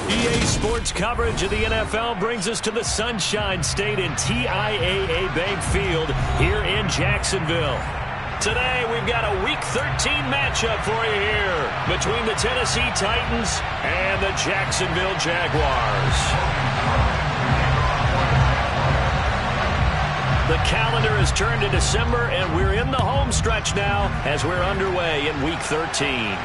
EA Sports coverage of the NFL brings us to the Sunshine State in TIAA Bank Field here in Jacksonville. Today, we've got a Week 13 matchup for you here between the Tennessee Titans and the Jacksonville Jaguars. The calendar has turned to December, and we're in the home stretch now as we're underway in Week 13.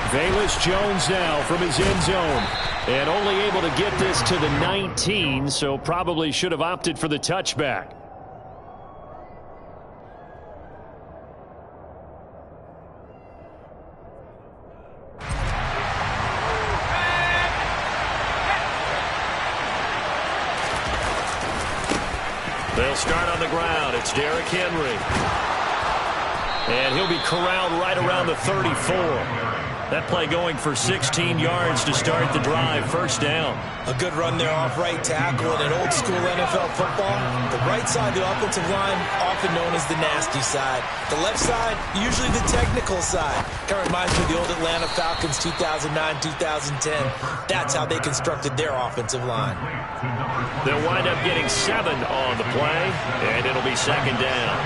Velus Jones now from his end zone, and only able to get this to the 19, so probably should have opted for the touchback. They'll start on the ground. It's Derrick Henry. And he'll be corralled right around the 34. That play going for 16 yards to start the drive. First down. A good run there off right tackle in an old-school NFL football. The right side of the offensive line, often known as the nasty side. The left side, usually the technical side. Kind of reminds me of the old Atlanta Falcons 2009-2010. That's how they constructed their offensive line. They'll wind up getting 7 on the play, and it'll be second down.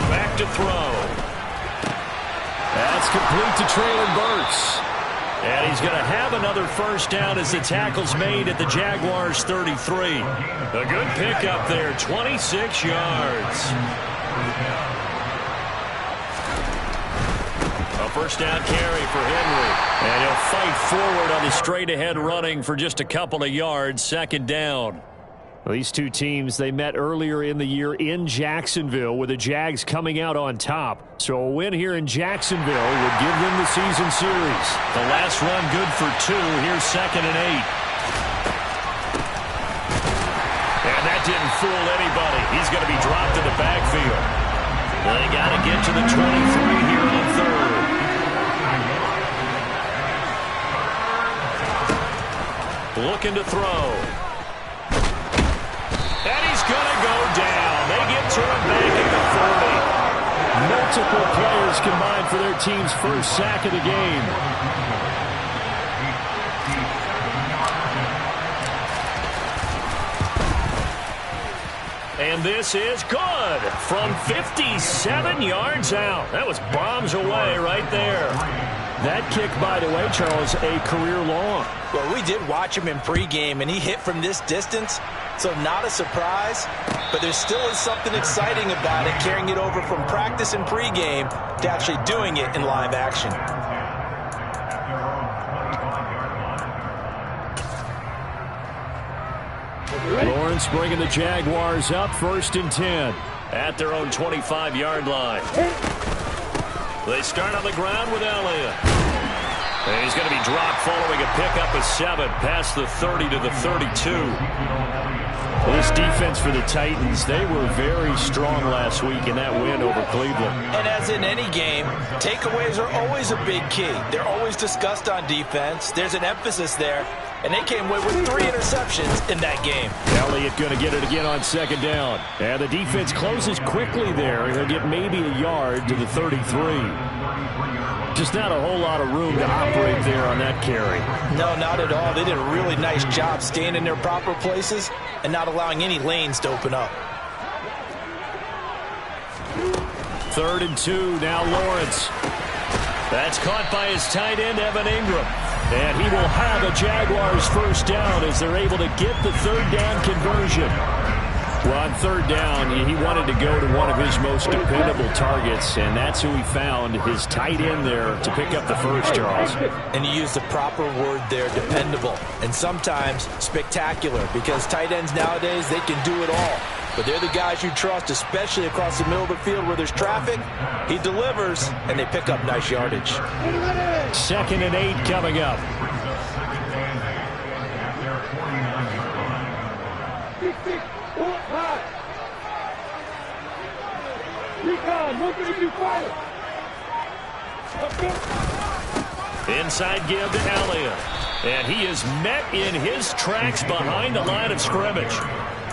Back to throw. That's complete to Traylon Burks. And he's going to have another first down as the tackle's made at the Jaguars' 33. A good pickup there, 26 yards. A first down carry for Henry. And he'll fight forward on the straight-ahead running for just a couple of yards, second down. Well, these two teams, they met earlier in the year in Jacksonville with the Jags coming out on top. So a win here in Jacksonville would give them the season series. The last run good for 2. Here's second and 8. And that didn't fool anybody. He's going to be dropped in the backfield. They got to get to the 23 here on third. Looking to throw. And he's going to go down. They get to him back at the 40. Multiple players combined for their team's first sack of the game. And this is good from 57 yards out. That was bombs away right there. That kick, by the way, Charles, a career long. Well, we did watch him in pregame, and he hit from this distance, so not a surprise. But there still is something exciting about it, carrying it over from practice and pregame to actually doing it in live action. Lawrence bringing the Jaguars up, 1st and 10 at their own 25-yard line. They start on the ground with Elliott. And he's going to be dropped following a pickup of 7 past the 30 to the 32. Well, this defense for the Titans, they were very strong last week in that win over Cleveland. And as in any game, takeaways are always a big key. They're always discussed on defense. There's an emphasis there. And they came away with 3 interceptions in that game. Elliott going to get it again on second down. And the defense closes quickly there. He'll get maybe a yard to the 33. Just not a whole lot of room to operate there on that carry. No, not at all. They did a really nice job staying in their proper places and not allowing any lanes to open up. 3rd and 2, now Lawrence. That's caught by his tight end, Evan Ingram. And he will have a Jaguars first down as they're able to get the 3rd down conversion. Well, on 3rd down, he wanted to go to one of his most dependable targets, and that's who he found, his tight end there, to pick up the first, Charles. And you used the proper word there, dependable, and sometimes spectacular, because tight ends nowadays, they can do it all. But they're the guys you trust, especially across the middle of the field where there's traffic. He delivers, and they pick up nice yardage. 2nd and 8 coming up. Inside give to Elliott. And he is met in his tracks behind the line of scrimmage.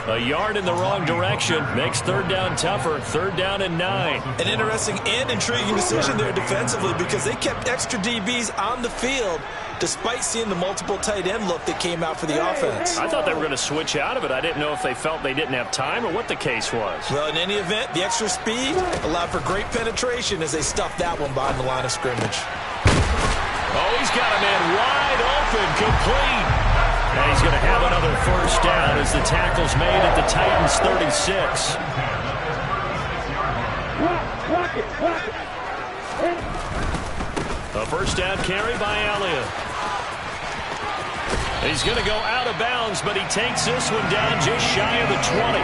A yard in the wrong direction makes third down tougher. Third down and 9. An interesting and intriguing decision there defensively because they kept extra DBs on the field despite seeing the multiple tight end look that came out for the offense. I thought they were going to switch out of it. I didn't know if they felt they didn't have time or what the case was. Well, in any event, the extra speed allowed for great penetration as they stuffed that one behind the line of scrimmage. Oh, he's got a man wide open, complete. And he's going to have another first down as the tackle's made at the Titans' 36. A first down carry by Elliott. He's going to go out of bounds, but he takes this one down just shy of the 20.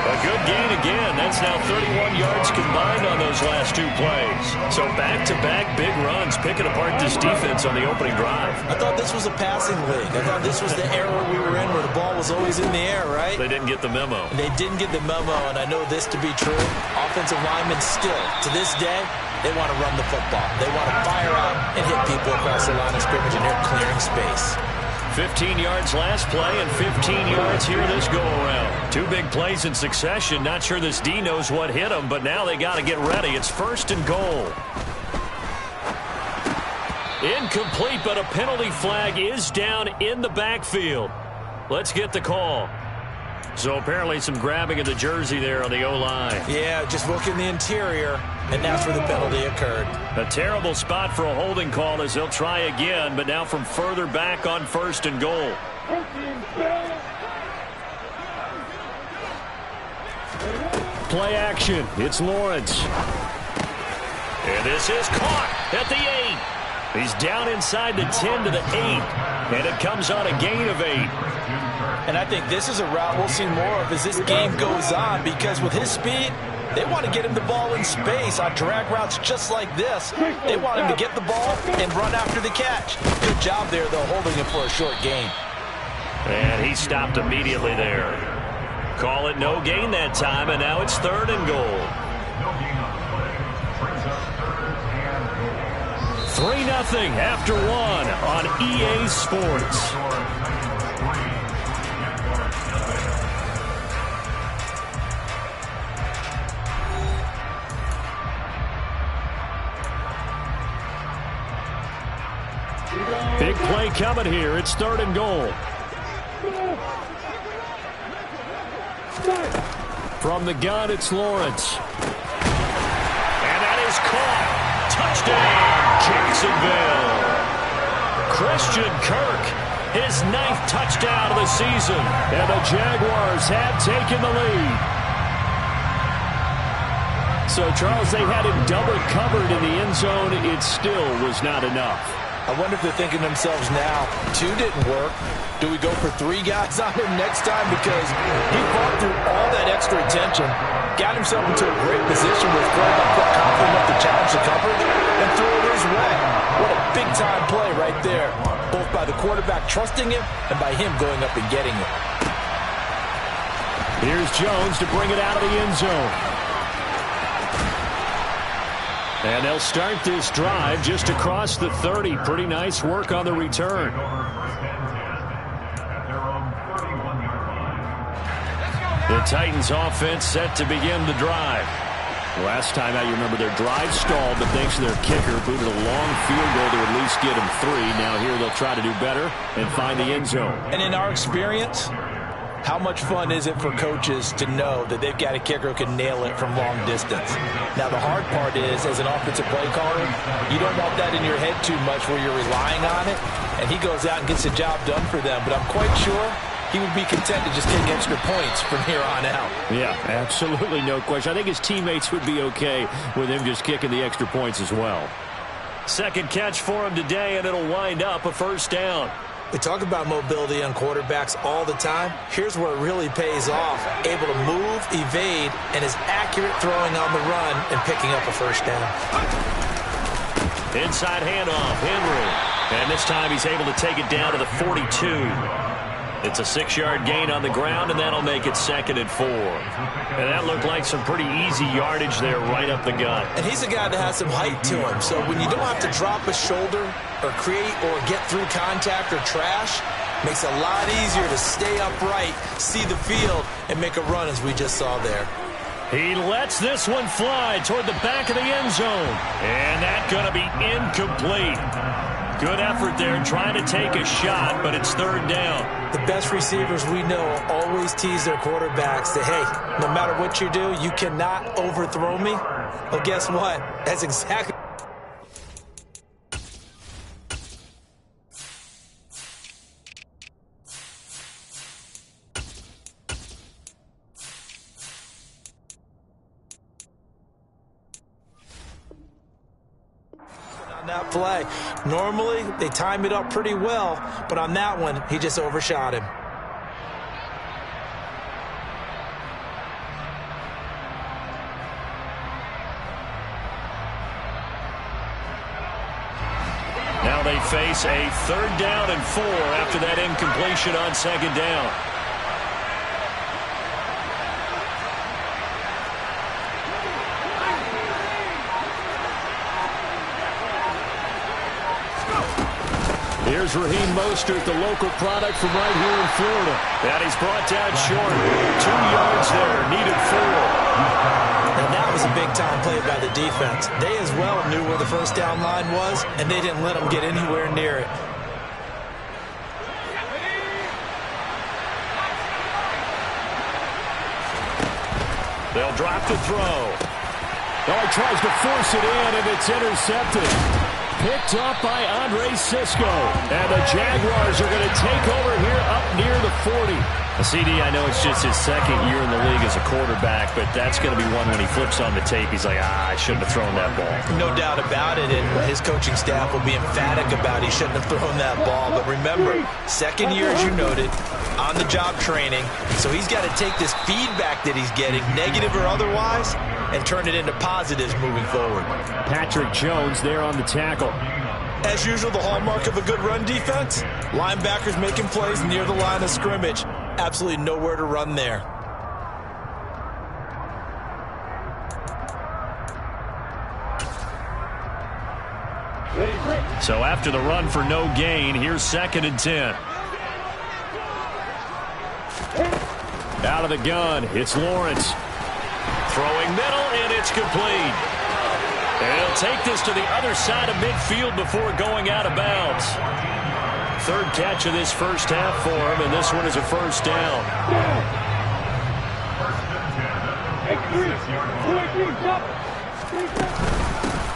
A good gain again. That's now 31 yards combined on those last 2 plays. So back-to-back big runs, picking apart this defense on the opening drive. I thought this was a passing league. I thought this was the era we were in where the ball was always in the air, right? They didn't get the memo. They didn't get the memo, and I know this to be true. Offensive linemen still, to this day, they want to run the football. They want to fire out and hit people across the line of scrimmage, and they're clearing space. 15 yards last play and 15 yards here this go-around. 2 big plays in succession. Not sure this D knows what hit him, but now they got to get ready. It's first and goal. Incomplete, but a penalty flag is down in the backfield. Let's get the call. So apparently some grabbing of the jersey there on the O-line. Yeah, just look in the interior, and that's where the penalty occurred. A terrible spot for a holding call as they'll try again, but now from further back on first and goal. Play action. It's Lawrence. And this is caught at the 8. He's down inside the 10 to the 8. And it comes on a gain of 8. And I think this is a route we'll see more of as this game goes on because with his speed, they want to get him the ball in space on drag routes just like this. They want him to get the ball and run after the catch. Good job there, though, holding him for a short gain. And he stopped immediately there. Call it no gain that time, and now it's third and goal. 3-0 after 1 on EA Sports. Big play coming here. It's third and goal. From the gun, it's Lawrence. And that is caught. Touchdown, Jacksonville. Christian Kirk, his 9th touchdown of the season. And the Jaguars have taken the lead. So, Charles, they had him double covered in the end zone. It still was not enough. I wonder if they're thinking to themselves now, 2 didn't work. Do we go for 3 guys on him next time? Because he fought through all that extra attention, got himself into a great position with Greg confident enough to challenge the coverage and threw it his way. What a big-time play right there, both by the quarterback trusting him and by him going up and getting it. Here's Jones to bring it out of the end zone. And they'll start this drive just across the 30. Pretty nice work on the return. The Titans offense set to begin the drive. Last time out, you remember their drive stalled, but thanks to their kicker, booted a long field goal to at least get them 3. Now here they'll try to do better and find the end zone. And in our experience, how much fun is it for coaches to know that they've got a kicker who can nail it from long distance? Now, the hard part is, as an offensive play caller, you don't want that in your head too much where you're relying on it, and he goes out and gets the job done for them. But I'm quite sure he would be content to just take extra points from here on out. Yeah, absolutely no question. I think his teammates would be okay with him just kicking the extra points as well. Second catch for him today, and it'll wind up a first down. We talk about mobility on quarterbacks all the time. Here's where it really pays off. Able to move, evade, and is accurate throwing on the run and picking up a first down. Inside handoff, Henry. And this time he's able to take it down to the 42. It's a 6-yard gain on the ground, and that'll make it 2nd and 4. And that looked like some pretty easy yardage there right up the gut. And he's a guy that has some height to him, so when you don't have to drop a shoulder or create or get through contact or trash, you can get Makes it a lot easier to stay upright, see the field, and make a run as we just saw there. He lets this one fly toward the back of the end zone. And that's going to be incomplete. Good effort there trying to take a shot, but it's third down. The best receivers we know always tease their quarterbacks that, hey, no matter what you do, you cannot overthrow me. Well, guess what? That's exactly... that play. Normally, they time it up pretty well, but on that one, he just overshot him. Now they face a 3rd down and 4 after that incompletion on 2nd down. Here's Raheem Mostert, the local product from right here in Florida. And he's brought down short. 2 yards there, needed 4. And that was a big-time play by the defense. They as well knew where the first down line was, and they didn't let them get anywhere near it. They'll drop the throw. Oh, he tries to force it in, and it's intercepted. Picked up by Andre Sisco. And the Jaguars are going to take over here up near the 40. CD, I know it's just his 2nd year in the league as a quarterback, but that's going to be one when he flips on the tape. He's like, I shouldn't have thrown that ball. No doubt about it, and his coaching staff will be emphatic about he shouldn't have thrown that ball. But remember, 2nd year, as you noted, on-the-job training. So he's got to take this feedback that he's getting, negative or otherwise, and turn it into positives moving forward. Patrick Jones there on the tackle. As usual, the hallmark of a good run defense, linebackers making plays near the line of scrimmage. Absolutely nowhere to run there. So after the run for no gain, here's 2nd and 10. Out of the gun, it's Lawrence. Throwing middle, and it's complete. And he'll take this to the other side of midfield before going out of bounds. 3rd catch of this first half for him, and this one is a first down.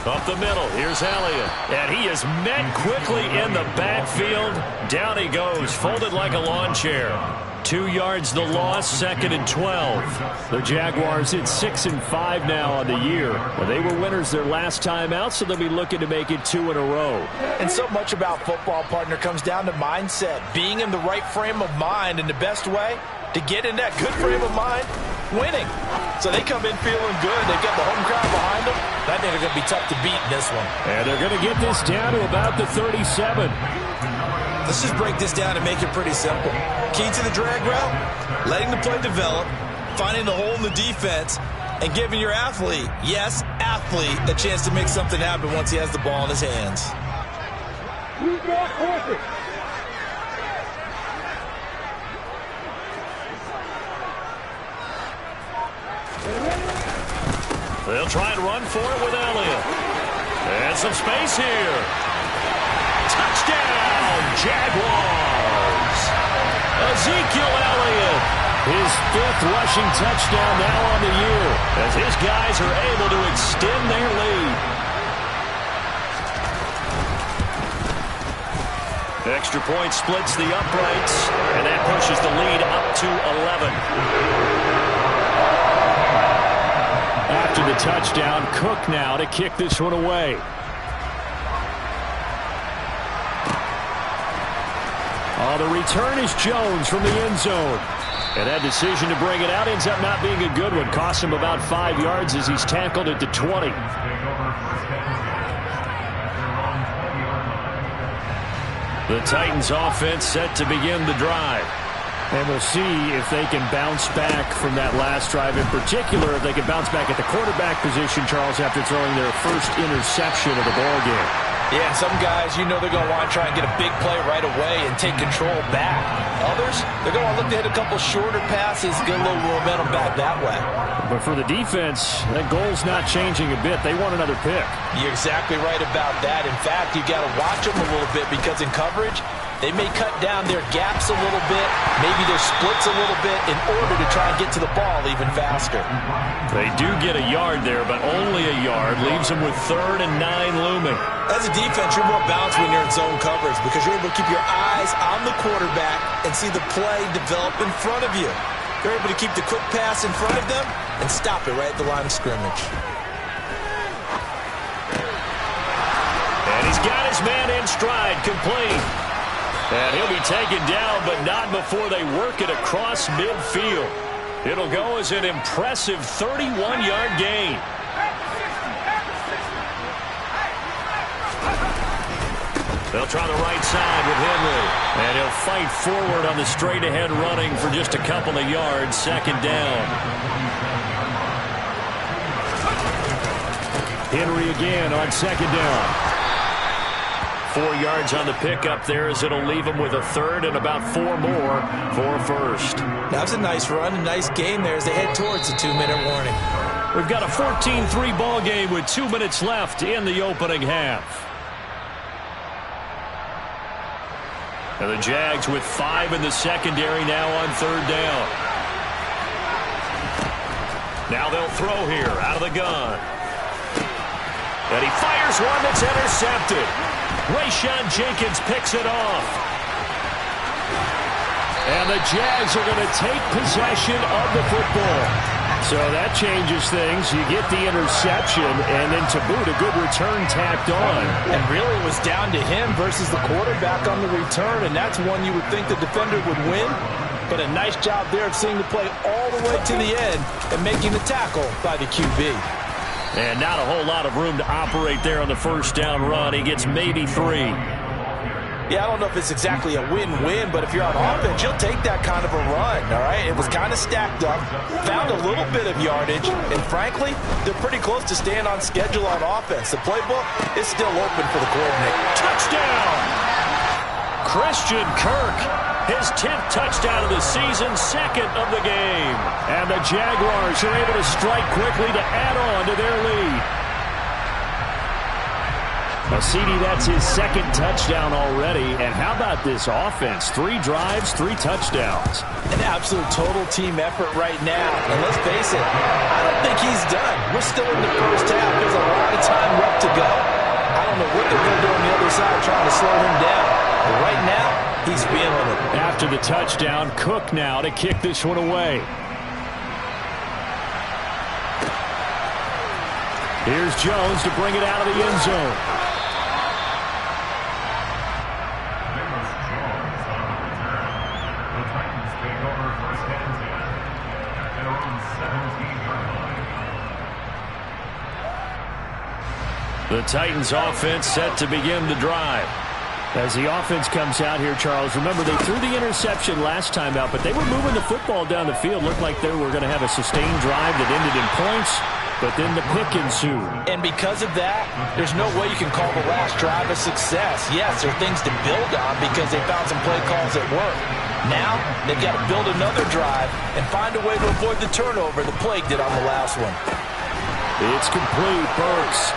Up the middle, here's Elliott. And he is met quickly in the backfield. Down he goes, folded like a lawn chair. 2 yards the loss, 2nd and 12. The Jaguars hit 6-5 now on the year. Well, they were winners their last time out, so they'll be looking to make it 2 in a row. And so much about football, partner, comes down to mindset. Being in the right frame of mind, and the best way to get in that good frame of mind, winning. So they come in feeling good. They've got the home crowd behind them. I think they're going to be tough to beat in this one. And they're going to get this down to about the 37. Let's just break this down and make it pretty simple. Key to the drag route, letting the play develop, finding the hole in the defense, and giving your athlete, yes, athlete, a chance to make something happen once he has the ball in his hands. They'll try and run for it with Elliott. And some space here. Touchdown, Jaguars. Ezekiel Elliott, his 5th rushing touchdown now on the year, as his guys are able to extend their lead. Extra point splits the uprights, and that pushes the lead up to 11. After the touchdown, Cook now to kick this one away. Oh, the return is Jones from the end zone. And that decision to bring it out ends up not being a good one. Cost him about 5 yards as he's tackled at the 20. The Titans offense set to begin the drive. And we'll see if they can bounce back from that last drive. In particular, if they can bounce back at the quarterback position, Charles, after throwing their first interception of the ballgame. Yeah, and some guys, you know they're going to want to try and get a big play right away and take control back. Others, they're going to look to hit a couple shorter passes, get a little momentum back that way. But for the defense, that goal's not changing a bit. They want another pick. You're exactly right about that. In fact, you got to watch them a little bit because in coverage, they may cut down their gaps a little bit, maybe their splits a little bit in order to try and get to the ball even faster. They do get a yard there, but only a yard. Leaves them with 3rd and 9 looming. As a defense, you're more balanced when you're in zone coverage because you're able to keep your eyes on the quarterback and see the play develop in front of you. You're able to keep the quick pass in front of them and stop it right at the line of scrimmage. And he's got his man in stride, complete. And he'll be taken down, but not before they work it across midfield. It'll go as an impressive 31-yard gain. They'll try the right side with Henry. And he'll fight forward on the straight-ahead running for just a couple of yards. 2nd down. Henry again on 2nd down. 4 yards on the pickup there as it'll leave him with a 3rd and about 4 more for a 1st. That was a nice run, a nice game there as they head towards the 2-minute warning. We've got a 14-3 ball game with 2 minutes left in the opening half. And the Jags with 5 in the secondary now on 3rd down. Now they'll throw here out of the gun. And he fires one that's intercepted. Rayshon Jenkins picks it off. And the Jags are going to take possession of the football. So that changes things. You get the interception, and then to boot, a good return tacked on. And really it was down to him versus the quarterback on the return, and that's one you would think the defender would win. But a nice job there of seeing the play all the way to the end and making the tackle by the QB. And not a whole lot of room to operate there on the 1st down run. He gets maybe 3. Yeah, I don't know if it's exactly a win-win, but if you're on offense, you'll take that kind of a run, all right? It was kind of stacked up, found a little bit of yardage, and frankly, they're pretty close to staying on schedule on offense. The playbook is still open for the coordinator. Touchdown! Christian Kirk, his 10th touchdown of the season, 2nd of the game. And the Jaguars are able to strike quickly to add on to their lead. CD, that's his 2nd touchdown already. And how about this offense? 3 drives, 3 touchdowns. An absolute total team effort right now. And let's face it, I don't think he's done. We're still in the 1st half. There's a lot of time left to go. I don't know what they're going to do on the other side trying to slow him down. But right now, he's feeling it. After the touchdown, Cook now to kick this one away. Here's Jones to bring it out of the end zone. The Titans offense set to begin the drive. As the offense comes out here, Charles, remember they threw the interception last time out, but they were moving the football down the field. Looked like they were going to have a sustained drive that ended in points, but then the pick ensued. And because of that, there's no way you can call the last drive a success. Yes, there are things to build on because they found some play calls that work. Now, they've got to build another drive and find a way to avoid the turnover the plague did on the last one. It's complete, Burks.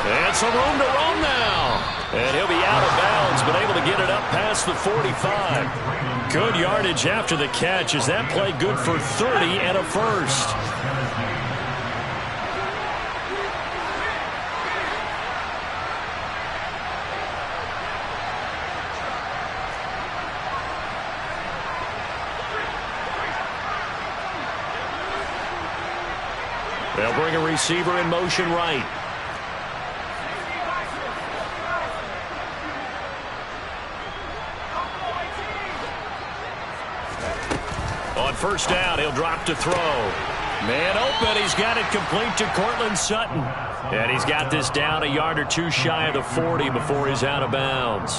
And some room to roam now. And he'll be out of bounds, but able to get it up past the 45. Good yardage after the catch. Is that play good for 30 and a 1st? They'll bring a receiver in motion right. On 1st down, he'll drop to throw. Man open, he's got it complete to Cortland Sutton. And he's got this down a yard or 2 shy of the 40 before he's out of bounds.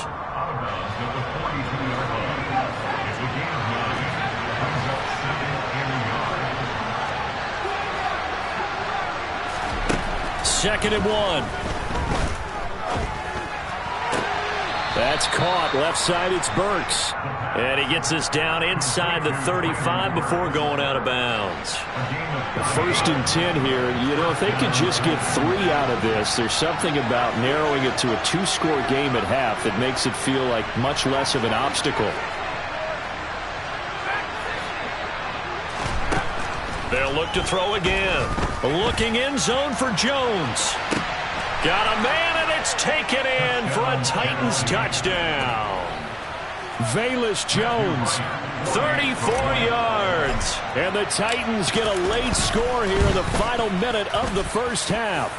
Second and 1. That's caught. Left side, it's Burks. And he gets us down inside the 35 before going out of bounds. 1st and 10 here. You know, if they could just get 3 out of this, there's something about narrowing it to a 2-score game at half that makes it feel like much less of an obstacle. They'll look to throw again. Looking end zone for Jones. Got a man, and it's taken in for a Titans touchdown. Velus Jones, 34 yards. And the Titans get a late score here in the final minute of the first half.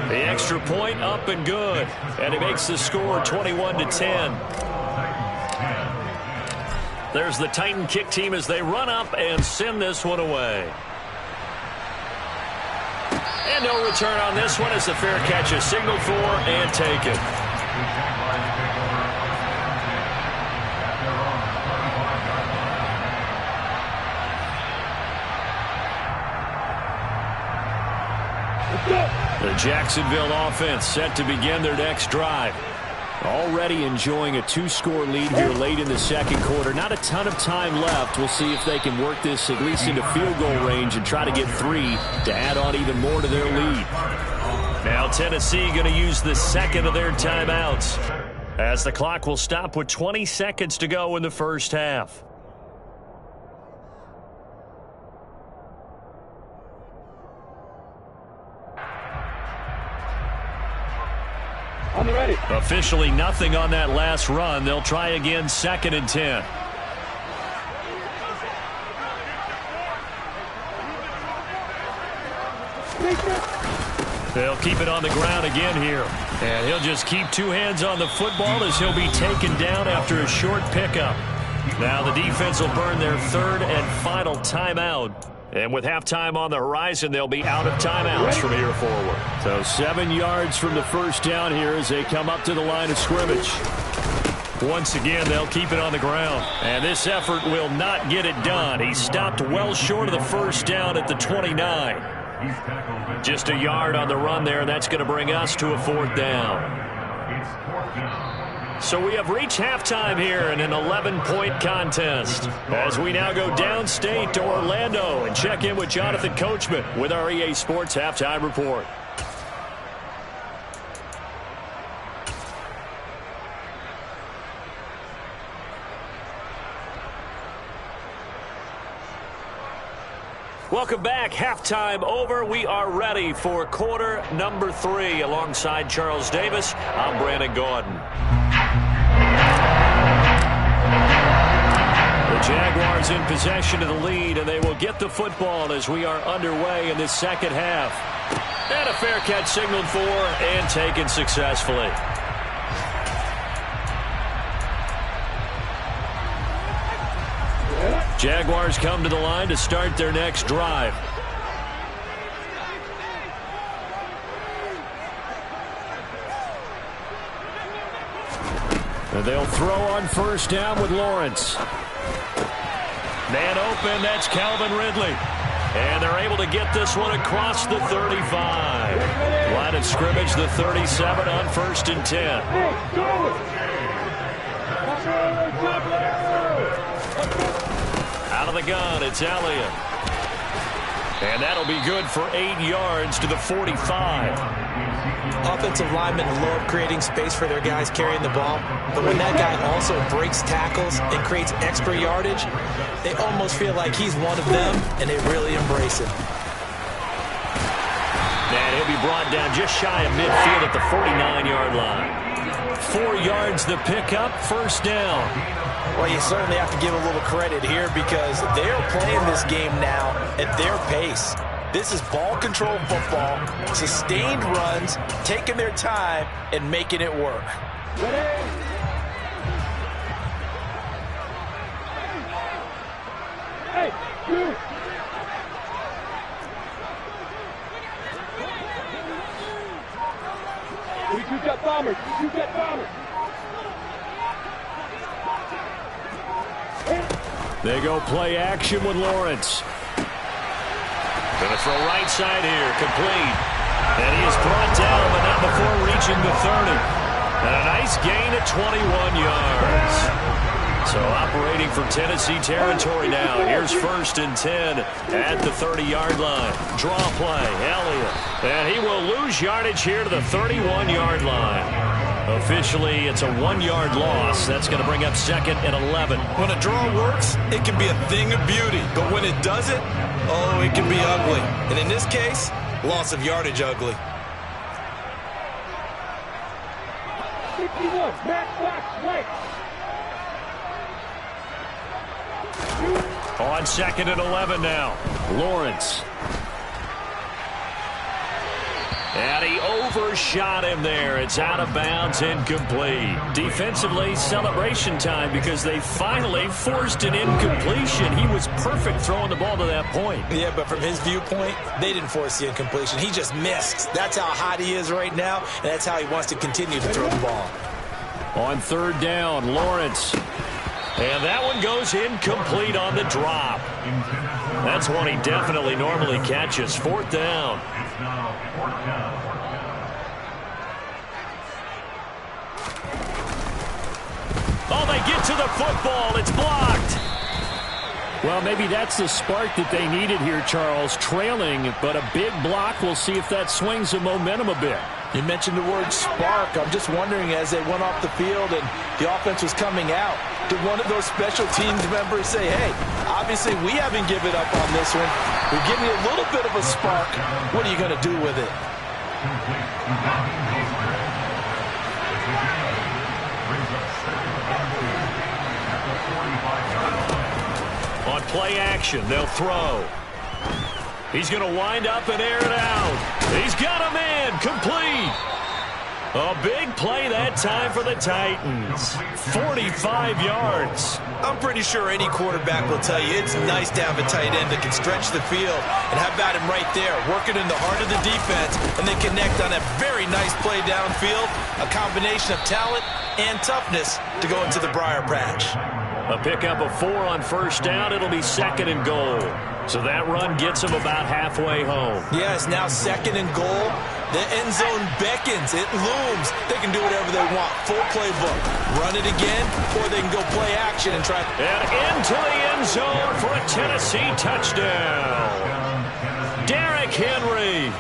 The extra point up and good. And it makes the score 21-10. There's the Titan kick team as they run up and send this one away. And no return on this one as the fair catch is signaled for and taken. The Jacksonville offense set to begin their next drive. Already enjoying a 2-score lead here late in the second quarter. Not a ton of time left. We'll see if they can work this at least into field goal range and try to get 3 to add on even more to their lead. Now Tennessee going to use the second of their timeouts as the clock will stop with 20 seconds to go in the first half. Ready. Officially nothing on that last run. They'll try again 2nd and 10. They'll keep it on the ground again here. And he'll just keep 2 hands on the football as he'll be taken down after a short pickup. Now the defense will burn their 3rd and final timeout. And with halftime on the horizon, they'll be out of timeouts from here forward. So 7 yards from the first down here as they come up to the line of scrimmage. Once again, they'll keep it on the ground. And this effort will not get it done. He stopped well short of the first down at the 29. Just a yard on the run there, and that's going to bring us to a 4th down. So we have reached halftime here in an 11-point contest as we now go downstate to Orlando and check in with Jonathan Coachman with our EA Sports Halftime Report. Welcome back. Halftime over. We are ready for quarter number 3. Alongside Charles Davis, I'm Brandon Gordon. The Jaguars in possession of the lead, and they will get the football as we are underway in this second half. And a fair catch signaled for and taken successfully. Jaguars come to the line to start their next drive. And they'll throw on first down with Lawrence. Man open, that's Calvin Ridley. And they're able to get this one across the 35. Line of scrimmage, the 37 on 1st and 10. Out of the gun, it's Elliott. And that'll be good for 8 yards to the 45. Offensive linemen love creating space for their guys carrying the ball, but when that guy also breaks tackles and creates extra yardage, they almost feel like he's one of them, and they really embrace it. And he'll be brought down just shy of midfield at the 49-yard line. 4 yards the pickup, first down. Well, you certainly have to give a little credit here because they're playing this game now at their pace. This is ball control football, sustained runs, taking their time, and making it work. Hey, you. You got bombers. You got bombers. They go play action with Lawrence. Going to throw right side here, complete. And he is brought down, but not before reaching the 30. And a nice gain of 21 yards. So operating for Tennessee territory now. Here's 1st and 10 at the 30-yard line. Draw play, Elliott. And he will lose yardage here to the 31-yard line. Officially, it's a 1-yard loss. That's going to bring up 2nd and 11. When a draw works, it can be a thing of beauty. But when it doesn't, oh, it can be ugly. And in this case, loss of yardage ugly. 61, back, right. On 2nd and 11 now. Lawrence. And he overshot him there. It's out of bounds, incomplete. Defensively, celebration time because they finally forced an incompletion. He was perfect throwing the ball to that point. Yeah, but from his viewpoint, they didn't force the incompletion. He just missed. That's how hot he is right now, and that's how he wants to continue to throw the ball. On 3rd down, Lawrence. And that one goes incomplete on the drop. That's one he definitely normally catches. 4th down. Oh, they get to the football. It's blocked. Well, maybe that's the spark that they needed here, Charles. Trailing, but a big block. We'll see if that swings the momentum a bit. You mentioned the word spark. I'm just wondering, as they went off the field and the offense was coming out, did one of those special teams members say, hey, obviously we haven't given up on this one. We're giving you a little bit of a spark. What are you going to do with it? On play action, they'll throw. He's going to wind up and air it out. He's got a man, complete. A big play that time for the Titans. 45 yards. I'm pretty sure any quarterback will tell you it's nice to have a tight end that can stretch the field. And how about him right there, working in the heart of the defense, and then connect on a very nice play downfield. A combination of talent and toughness to go into the briar patch. A pickup of 4 on 1st down. It'll be 2nd and goal. So that run gets him about halfway home. Yeah, it's now 2nd and goal. The end zone beckons. It looms. They can do whatever they want. Full playbook. Run it again, or they can go play action and try. And into the end zone for a Tennessee touchdown. Derrick Henry.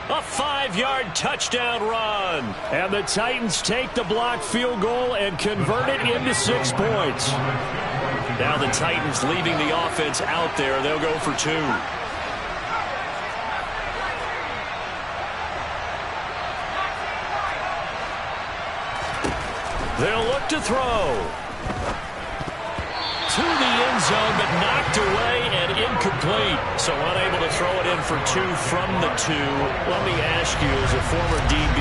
A 5-yard touchdown run. And the Titans take the blocked field goal and convert it into 6 points. Now the Titans leaving the offense out there. They'll go for 2. They'll look to throw. To the end zone, but knocked away and incomplete. So unable to throw it in for 2 from the 2. Let me ask you, as a former DB,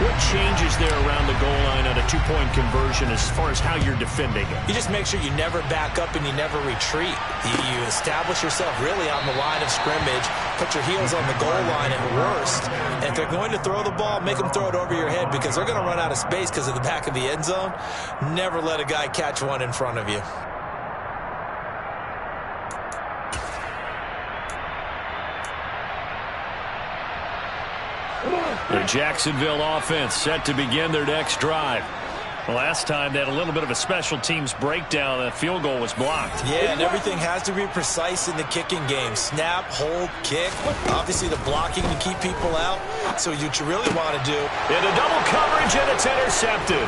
what changes there around the goal line on a 2-point conversion as far as how you're defending it? You just make sure you never back up and you never retreat. You establish yourself really on the line of scrimmage, put your heels on the goal line at worst. And if they're going to throw the ball, make them throw it over your head because they're going to run out of space because of the back of the end zone. Never let a guy catch one in front of you. The Jacksonville offense set to begin their next drive. Last time they had a little bit of a special teams breakdown. That field goal was blocked. Yeah, and everything has to be precise in the kicking game. Snap, hold, kick. Obviously the blocking to keep people out. So what you really want to do. Into double coverage, and it's intercepted.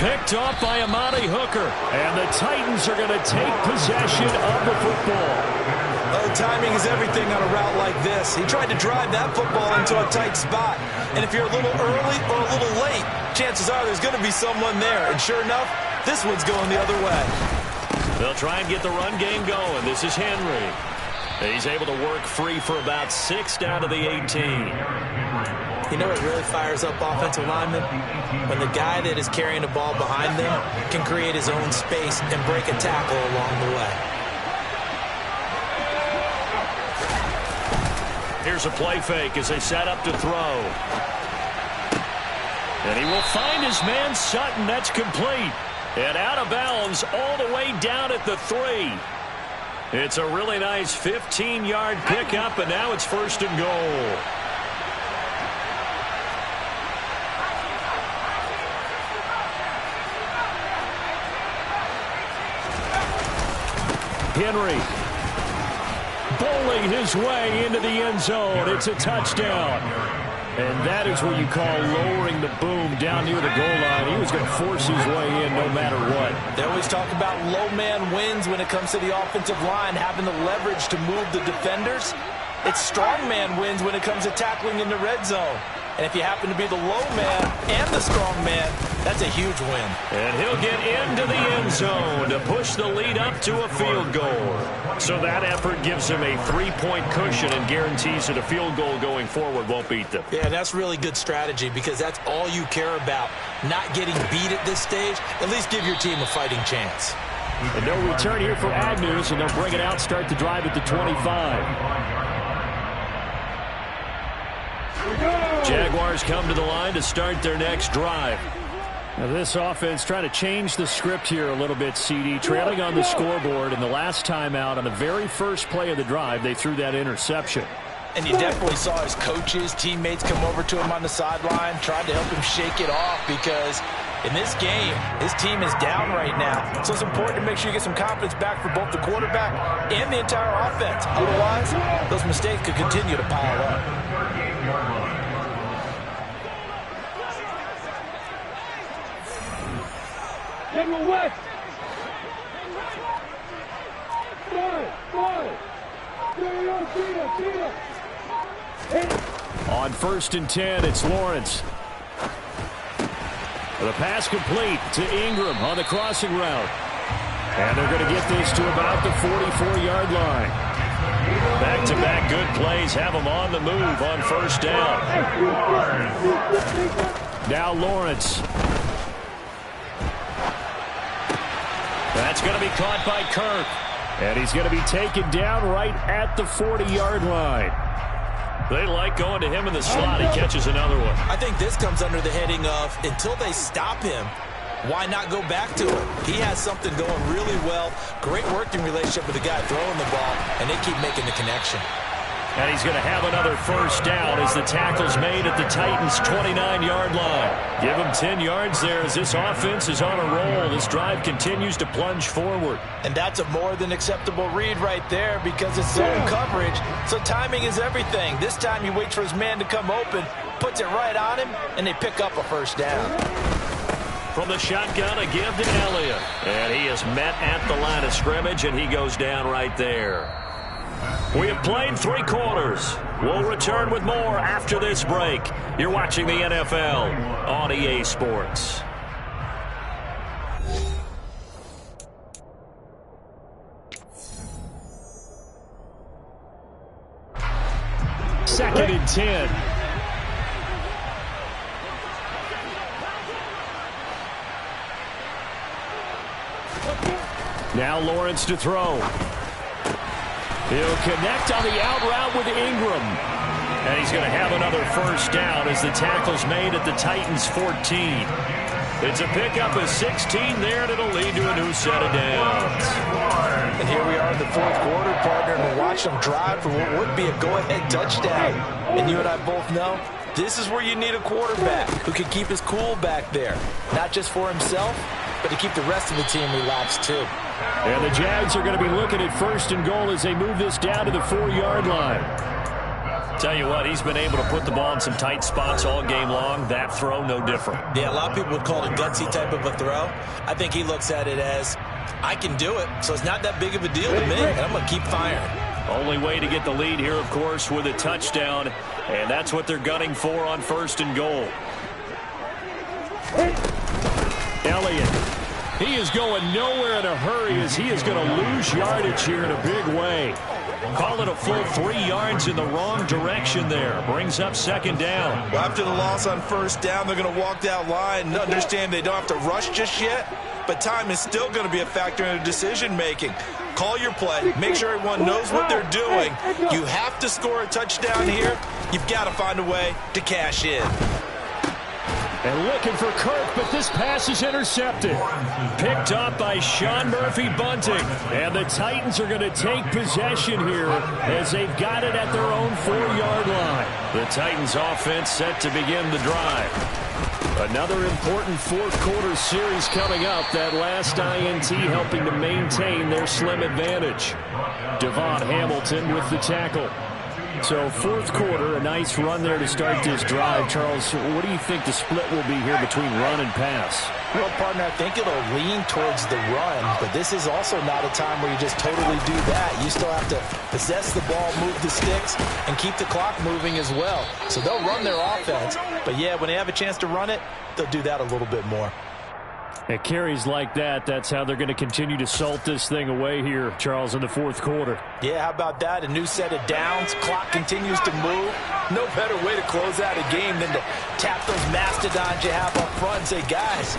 Picked off by Amani Hooker. And the Titans are going to take possession of the football. Oh, timing is everything on a route like this. He tried to drive that football into a tight spot. And if you're a little early or a little late, chances are there's going to be someone there. And sure enough, this one's going the other way. They'll try and get the run game going. This is Henry. He's able to work free for about 6 down to the 18. You know what really fires up offensive linemen? When the guy that is carrying the ball behind them can create his own space and break a tackle along the way. Here's a play fake as they set up to throw. And he will find his man Sutton. That's complete. And out of bounds all the way down at the 3. It's a really nice 15-yard pickup, and now it's 1st and goal. Henry bowling his way into the end zone. It's a touchdown. And that is what you call lowering the boom down near the goal line. He was going to force his way in no matter what. They always talk about low man wins when it comes to the offensive line, having the leverage to move the defenders. It's strong man wins when it comes to tackling in the red zone. And if you happen to be the low man and the strong man, that's a huge win. And he'll get into the end zone to push the lead up to a field goal. So that effort gives him a 3-point cushion and guarantees that a field goal going forward won't beat them. Yeah, that's really good strategy because that's all you care about. Not getting beat at this stage. At least give your team a fighting chance. And no return here for Agnews, and they'll bring it out, start the drive at the 25. Jaguars come to the line to start their next drive. Now this offense trying to change the script here a little bit, CD. Trailing on the scoreboard, and the last time out on the very first play of the drive, they threw that interception. And you definitely saw his coaches, teammates come over to him on the sideline, tried to help him shake it off because in this game, his team is down right now. So it's important to make sure you get some confidence back for both the quarterback and the entire offense. Otherwise, those mistakes could continue to pile up. General West. On 1st and 10, it's Lawrence. The pass complete to Ingram on the crossing route. And they're going to get this to about the 44-yard line. Back-to-back good plays have them on the move on 1st down. Now Lawrence. That's going to be caught by Kirk. And he's going to be taken down right at the 40-yard line. They like going to him in the slot. He catches another one. I think this comes under the heading of until they stop him, why not go back to him? He has something going really well. Great working relationship with the guy throwing the ball, and they keep making the connection. And he's going to have another 1st down as the tackle's made at the Titans' 29-yard line. Give him 10 yards there as this offense is on a roll. This drive continues to plunge forward. And that's a more than acceptable read right there because it's zone coverage, so timing is everything. This time he waits for his man to come open, puts it right on him, and they pick up a 1st down. From the shotgun, a give to Elliott. And he is met at the line of scrimmage, and he goes down right there. We have played 3 quarters. We'll return with more after this break. You're watching the NFL on EA Sports. Second and 10. Now Lawrence to throw. He'll connect on the out route with Ingram. And he's going to have another 1st down as the tackle's made at the Titans' 14. It's a pickup of 16 there, and it'll lead to a new set of downs. And here we are in the 4th quarter, partner, and we'll watch them drive for what would be a go-ahead touchdown. And you and I both know this is where you need a quarterback who can keep his cool back there, not just for himself, but to keep the rest of the team relaxed too. And the Jags are going to be looking at 1st and goal as they move this down to the 4-yard line. Tell you what, he's been able to put the ball in some tight spots all game long. That throw, no different. Yeah, a lot of people would call it a gutsy type of a throw. I think he looks at it as, I can do it, so it's not that big of a deal to me, and I'm going to keep firing. Only way to get the lead here, of course, with a touchdown, and that's what they're gunning for on 1st and goal. Elliott. He is going nowhere in a hurry as he is going to lose yardage here in a big way. Call it a full 3 yards in the wrong direction there. Brings up 2nd down. Well, after the loss on 1st down, they're going to walk that line and understand they don't have to rush just yet, but time is still going to be a factor in decision-making. Call your play. Make sure everyone knows what they're doing. You have to score a touchdown here. You've got to find a way to cash in. And looking for Kirk, but this pass is intercepted. Picked up by Sean Murphy-Bunting. And the Titans are going to take possession here as they've got it at their own 4-yard line. The Titans offense set to begin the drive. Another important fourth-quarter series coming up. That last INT helping to maintain their slim advantage. Devon Hamilton with the tackle. So fourth quarter, a nice run there to start this drive. Charles, what do you think the split will be here between run and pass? Well, partner, I think it'll lean towards the run, but this is also not a time where you just totally do that. You still have to possess the ball, move the sticks, and keep the clock moving as well. So they'll run their offense, but yeah, when they have a chance to run it, they'll do that a little bit more. At carries like that, that's how they're going to continue to salt this thing away here, Charles, in the fourth quarter. Yeah, how about that? A new set of downs. Clock continues to move. No better way to close out a game than to tap those mastodons you have up front and say, guys,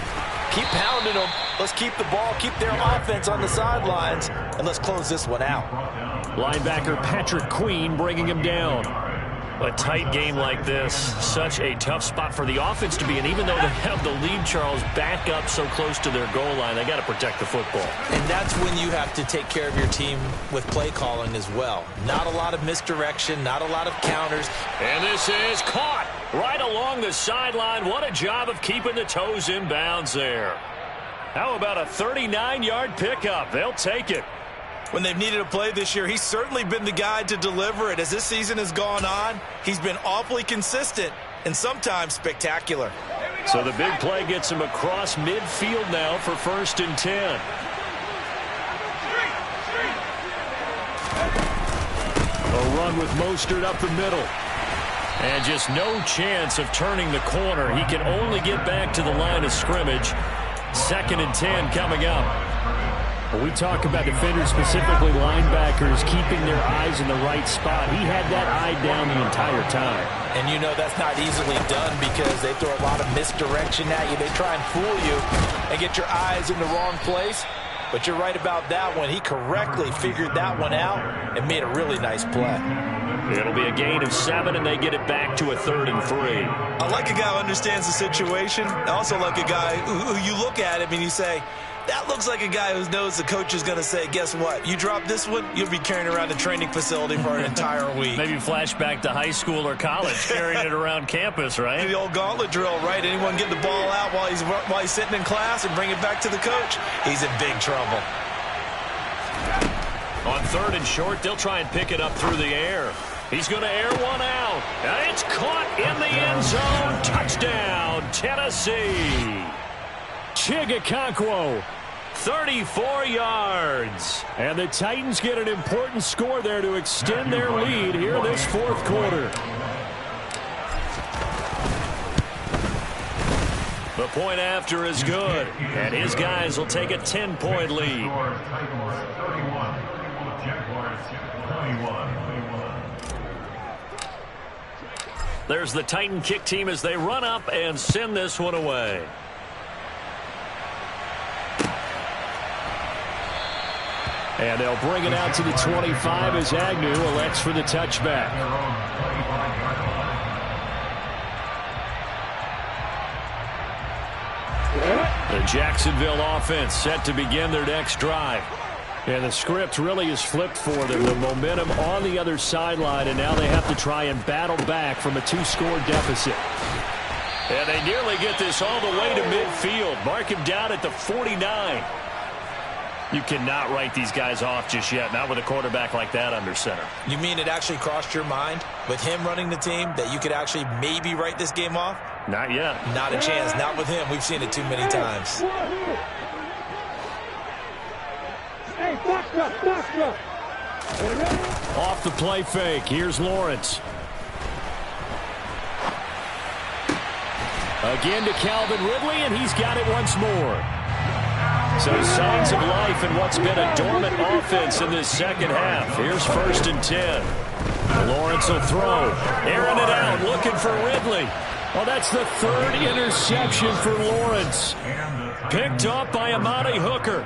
keep pounding them. Let's keep the ball, keep their offense on the sidelines, and let's close this one out. Linebacker Patrick Queen bringing him down. A tight game like this, such a tough spot for the offense to be in. Even though they have the lead, Charles, back up so close to their goal line, they got to protect the football. And that's when you have to take care of your team with play calling as well. Not a lot of misdirection, not a lot of counters. And this is caught right along the sideline. What a job of keeping the toes in bounds there. How about a 39-yard pickup? They'll take it. When they've needed a play this year, he's certainly been the guy to deliver it. As this season has gone on, he's been awfully consistent and sometimes spectacular. So the big play gets him across midfield now for 1st and 10. A run with Mostert up the middle. And just no chance of turning the corner. He can only get back to the line of scrimmage. 2nd and 10 coming up. When we talk about defenders, specifically linebackers, keeping their eyes in the right spot, he had that eye down the entire time. And you know that's not easily done because they throw a lot of misdirection at you. They try and fool you and get your eyes in the wrong place. But you're right about that one. He correctly figured that one out and made a really nice play. It'll be a gain of 7, and they get it back to a 3rd and 3. I like a guy who understands the situation. I also like a guy who you look at him and you say, that looks like a guy who knows the coach is going to say, guess what? You drop this one, you'll be carrying around the training facility for an entire week. Maybe flashback to high school or college, carrying it around campus, right? The old gauntlet drill, right? Anyone get the ball out while he's sitting in class and bring it back to the coach? He's in big trouble. On 3rd and short, they'll try and pick it up through the air. He's going to air one out. And it's caught in the end zone. Touchdown, Tennessee. Chigakonkwo, 34 yards. And the Titans get an important score there to extend their lead here this fourth quarter. The point after is good. And his guys will take a 10-point lead. There's the Titan kick team as they run up and send this one away. And they'll bring it out to the 25 as Agnew elects for the touchback. The Jacksonville offense set to begin their next drive. And the script really is flipped for them. The momentum on the other sideline, and now they have to try and battle back from a 2-score deficit. And they nearly get this all the way to midfield. Mark him down at the 49. You cannot write these guys off just yet, not with a quarterback like that under center. You mean it actually crossed your mind with him running the team that you could actually maybe write this game off? Not yet. Not a chance. Not with him. We've seen it too many times. Off the play fake. Here's Lawrence. Again to Calvin Ridley, and he's got it once more. So signs of life in what's been a dormant offense in this second half. Here's 1st and 10. Lawrence will throw. Airing it out, looking for Ridley. Well, that's the 3rd interception for Lawrence. Picked up by Amani Hooker.